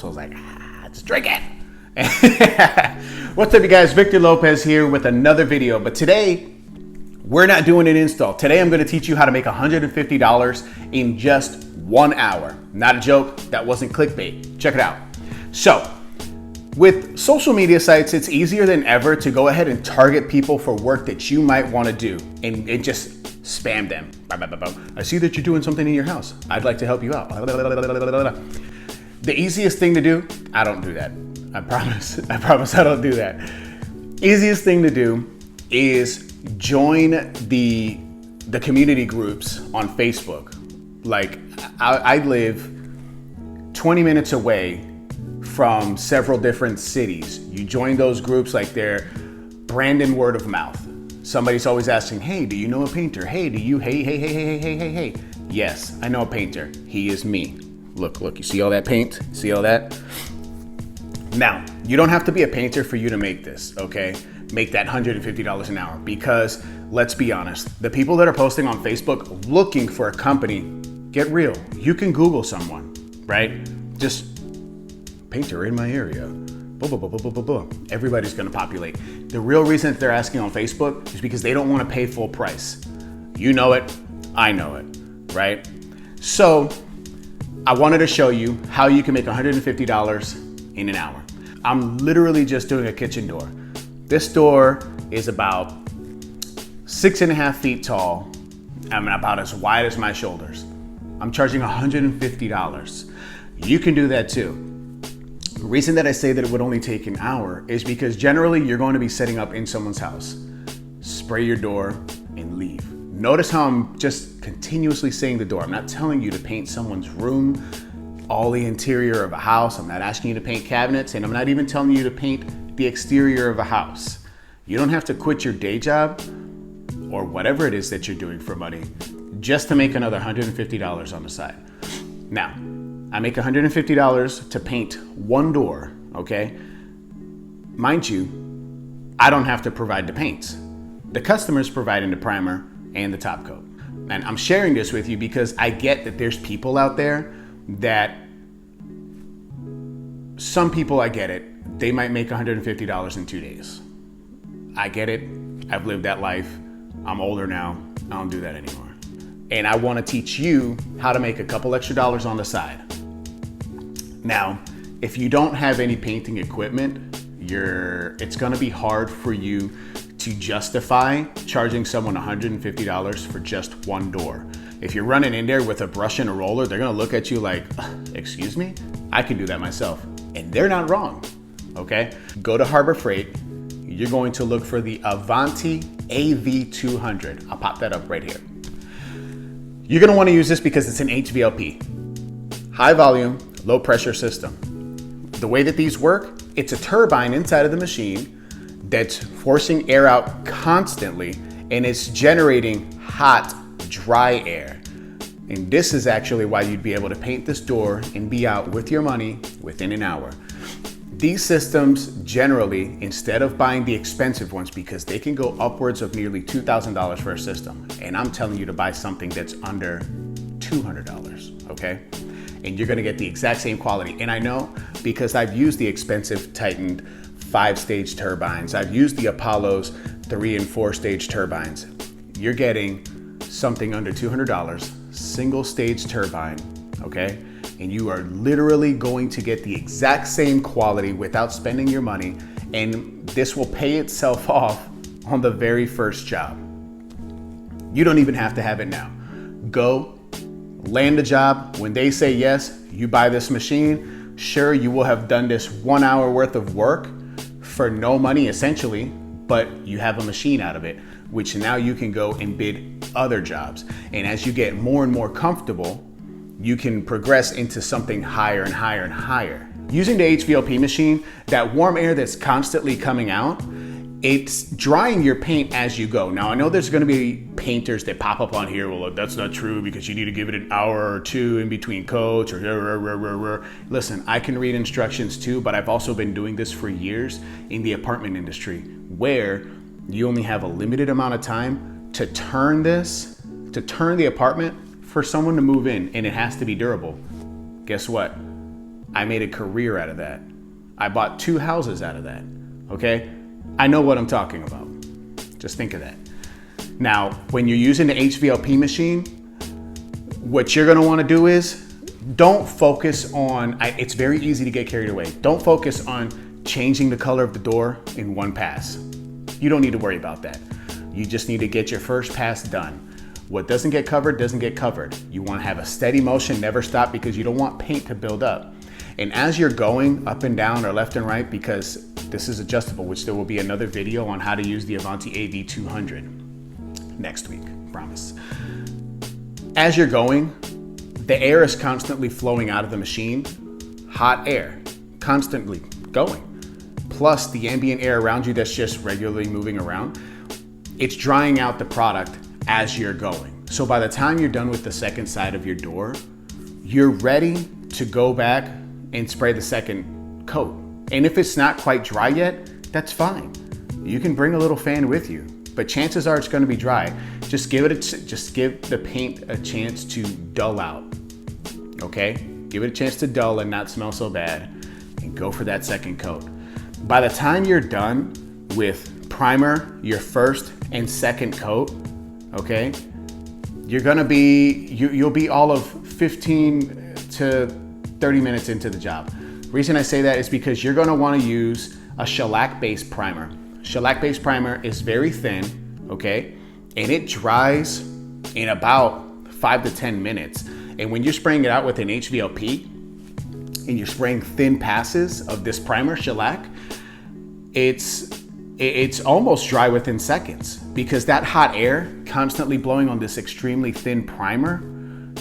So I was like, just drink it. What's up, you guys? Victor Lopez here with another video. But today, we're not doing an install. Today, I'm going to teach you how to make $150 in just 1 hour. Not a joke. That wasn't clickbait. Check it out. So, with social media sites, it's easier than ever to go ahead and target people for work that you might want to do and just spam them. I see that you're doing something in your house. I'd like to help you out. The easiest thing to do, I don't do that. I promise I don't do that. Easiest thing to do is join the community groups on Facebook. Like I live 20 minutes away from several different cities. You join those groups like they're brand and word of mouth. Somebody's always asking, hey, do you know a painter? Hey, do you, hey. Yes, I know a painter. He is me. Look, you see all that paint? See all that? Now, you don't have to be a painter for you to make this, okay? Make that $150 an hour, because let's be honest, the people that are posting on Facebook looking for a company, get real. You can Google someone, right? Just painter in my area. Everybody's gonna populate. The real reason that they're asking on Facebook is because they don't wanna pay full price. You know it, I know it, right? So, I wanted to show you how you can make $150 in an hour. I'm literally just doing a kitchen door. This door is about 6.5 feet tall and about as wide as my shoulders. I'm charging $150. You can do that too. The reason that I say that it would only take an hour is because generally you're going to be setting up in someone's house. Spray your door and leave. Notice how I'm just continuously saying the door. I'm not telling you to paint someone's room, all the interior of a house. I'm not asking you to paint cabinets, and I'm not even telling you to paint the exterior of a house. You don't have to quit your day job or whatever it is that you're doing for money just to make another $150 on the side. Now, I make $150 to paint one door, okay? Mind you, I don't have to provide the paints. The customer's providing the primer and the top coat. And I'm sharing this with you because I get that there's people out there that, some people, I get it, they might make $150 in 2 days. I get it, I've lived that life, I'm older now, I don't do that anymore. And I wanna teach you how to make a couple extra dollars on the side. Now, if you don't have any painting equipment, it's gonna be hard for you to justify charging someone $150 for just one door. If you're running in there with a brush and a roller, they're gonna look at you like, excuse me? I can do that myself. And they're not wrong, okay? Go to Harbor Freight, you're going to look for the Avanti AV-200. I'll pop that up right here. You're gonna wanna use this because it's an HVLP, high volume, low pressure system. The way that these work, it's a turbine inside of the machine that's forcing air out constantly, and it's generating hot, dry air. And this is actually why you'd be able to paint this door and be out with your money within an hour. These systems generally, instead of buying the expensive ones, because they can go upwards of nearly $2,000 for a system, and I'm telling you to buy something that's under $200, okay? And you're gonna get the exact same quality. And I know because I've used the expensive Titan 5-stage turbines. I've used the Apollo's 3 and 4-stage turbines. You're getting something under $200, single stage turbine, okay? And you are literally going to get the exact same quality without spending your money, and this will pay itself off on the very first job. You don't even have to have it now. Go, land a job. When they say yes, you buy this machine. Sure, you will have done this 1 hour worth of work for no money essentially, but you have a machine out of it, which now you can go and bid other jobs. And as you get more and more comfortable, you can progress into something higher and higher and higher. Using the HVLP machine, that warm air that's constantly coming out, it's drying your paint as you go. Now, I know there's gonna be painters that pop up on here, well, that's not true because you need to give it an hour or two in between coats, or listen, I can read instructions too, but I've also been doing this for years in the apartment industry, where you only have a limited amount of time to turn the apartment for someone to move in, and it has to be durable. Guess what? I made a career out of that. I bought 2 houses out of that, okay? I know what I'm talking about. Just think of that. Now, when you're using the HVLP machine, what you're gonna wanna do is, don't focus on, it's very easy to get carried away. Don't focus on changing the color of the door in one pass. You don't need to worry about that. You just need to get your first pass done. What doesn't get covered, doesn't get covered. You wanna have a steady motion, never stop, because you don't want paint to build up. And as you're going up and down or left and right, because this is adjustable, which there will be another video on how to use the Avanti AV-200 next week, promise. As you're going, the air is constantly flowing out of the machine, hot air, constantly going. Plus the ambient air around you that's just regularly moving around, it's drying out the product as you're going. So by the time you're done with the second side of your door, you're ready to go back and spray the second coat. And if it's not quite dry yet, that's fine. You can bring a little fan with you, but chances are it's gonna be dry. Just give the paint a chance to dull out, okay? Give it a chance to dull and not smell so bad, and go for that second coat. By the time you're done with primer, your first and second coat, okay? You'll be all of 15 to 30 minutes into the job. The reason I say that is because you're gonna wanna use a shellac-based primer. Shellac-based primer is very thin, okay? And it dries in about 5 to 10 minutes. And when you're spraying it out with an HVLP, and you're spraying thin passes of this primer, shellac, it's almost dry within seconds, because that hot air constantly blowing on this extremely thin primer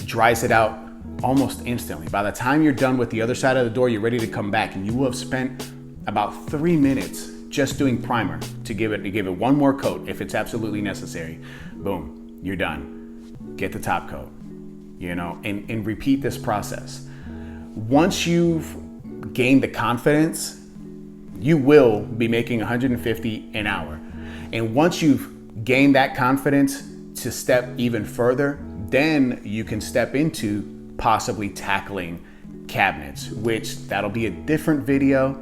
dries it out almost instantly. By the time you're done with the other side of the door, you're ready to come back, and you will have spent about 3 minutes just doing primer to give it one more coat if it's absolutely necessary. Boom, you're done. Get the top coat, you know, and repeat this process. Once you've gained the confidence, you will be making 150 an hour. And once you've gained that confidence to step even further, then you can step into possibly tackling cabinets, which that'll be a different video.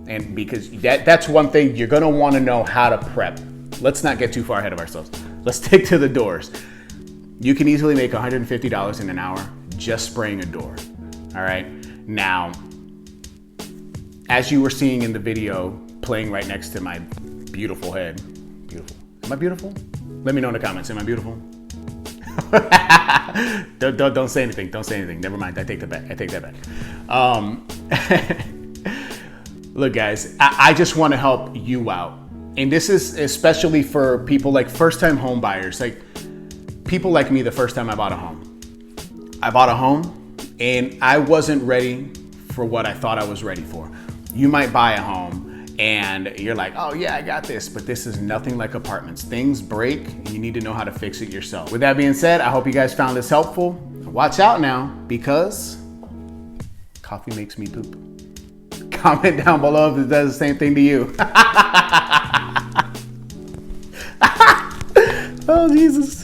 And because that's one thing you're gonna wanna know how to prep. Let's not get too far ahead of ourselves. Let's stick to the doors. You can easily make $150 in an hour just spraying a door, all right? Now, as you were seeing in the video playing right next to my beautiful head, beautiful. Am I beautiful? Let me know in the comments, am I beautiful? don't say anything, don't say anything. Never mind, I take that back. Look guys, I just wanna help you out. And this is especially for people like first-time home buyers, like people like me the first time I bought a home. I bought a home and I wasn't ready for what I thought I was ready for. You might buy a home and you're like, oh yeah, I got this, but this is nothing like apartments. Things break and you need to know how to fix it yourself. With that being said, I hope you guys found this helpful. Watch out now, because coffee makes me poop. Comment down below if it does the same thing to you. Oh, Jesus.